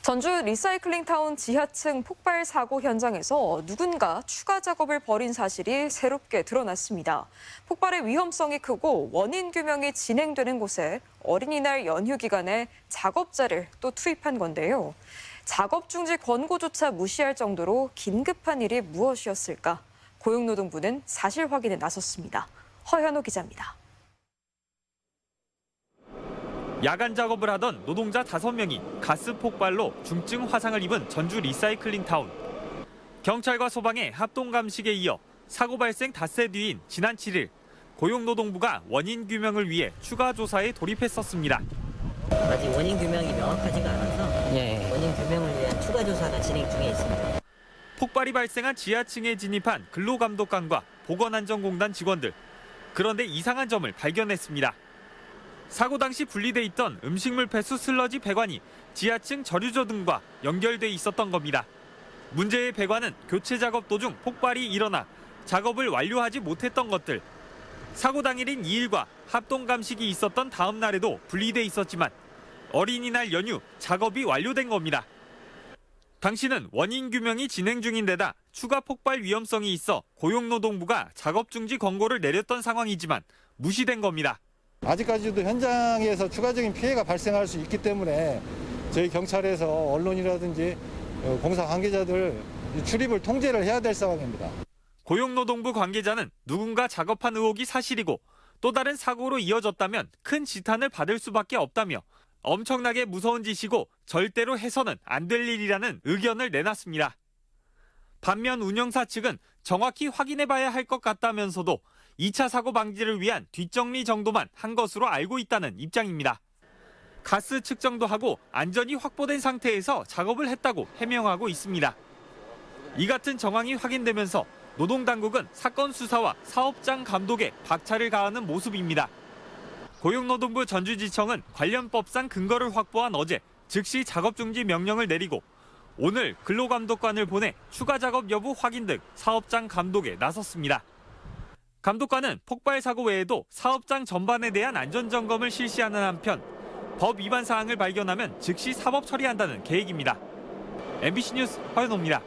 전주 리사이클링타운 지하층 폭발 사고 현장에서 누군가 추가 작업을 벌인 사실이 새롭게 드러났습니다. 폭발의 위험성이 크고 원인 규명이 진행되는 곳에 어린이날 연휴 기간에 작업자를 또 투입한 건데요. 작업 중지 권고조차 무시할 정도로 긴급한 일이 무엇이었을까? 고용노동부는 사실 확인에 나섰습니다. 허현호 기자입니다. 야간 작업을 하던 노동자 5명이 가스 폭발로 중증 화상을 입은 전주 리사이클링타운. 경찰과 소방의 합동 감식에 이어 사고 발생 닷새 뒤인 지난 7일 고용노동부가 원인 규명을 위해 추가 조사에 돌입했었습니다. 아직 원인 규명이 명확하지가 않아서 원인 규명을 위한 추가 조사가 진행 중에 있습니다. 폭발이 발생한 지하층에 진입한 근로감독관과 보건안전공단 직원들. 그런데 이상한 점을 발견했습니다. 사고 당시 분리돼 있던 음식물 폐수 슬러지 배관이 지하층 저류조 등과 연결돼 있었던 겁니다. 문제의 배관은 교체 작업 도중 폭발이 일어나 작업을 완료하지 못했던 것들. 사고 당일인 2일과 합동 감식이 있었던 다음 날에도 분리돼 있었지만 어린이날 연휴 작업이 완료된 겁니다. 당시는 원인 규명이 진행 중인 데다 추가 폭발 위험성이 있어 고용노동부가 작업 중지 권고를 내렸던 상황이지만 무시된 겁니다. 아직까지도 현장에서 추가적인 피해가 발생할 수 있기 때문에 저희 경찰에서 언론이라든지 공사 관계자들 출입을 통제를 해야 될 상황입니다. 고용노동부 관계자는 누군가 작업한 의혹이 사실이고 또 다른 사고로 이어졌다면 큰 지탄을 받을 수밖에 없다며 엄청나게 무서운 짓이고 절대로 해서는 안 될 일이라는 의견을 내놨습니다. 반면 운영사 측은 정확히 확인해봐야 할 것 같다면서도 2차 사고 방지를 위한 뒷정리 정도만 한 것으로 알고 있다는 입장입니다. 가스 측정도 하고 안전이 확보된 상태에서 작업을 했다고 해명하고 있습니다. 이 같은 정황이 확인되면서 노동당국은 사건 수사와 사업장 감독에 박차를 가하는 모습입니다. 고용노동부 전주지청은 관련 법상 근거를 확보한 어제 즉시 작업 중지 명령을 내리고 오늘 근로감독관을 보내 추가 작업 여부 확인 등 사업장 감독에 나섰습니다. 감독관은 폭발 사고 외에도 사업장 전반에 대한 안전점검을 실시하는 한편 법 위반 사항을 발견하면 즉시 사법 처리한다는 계획입니다. MBC 뉴스 허현호입니다.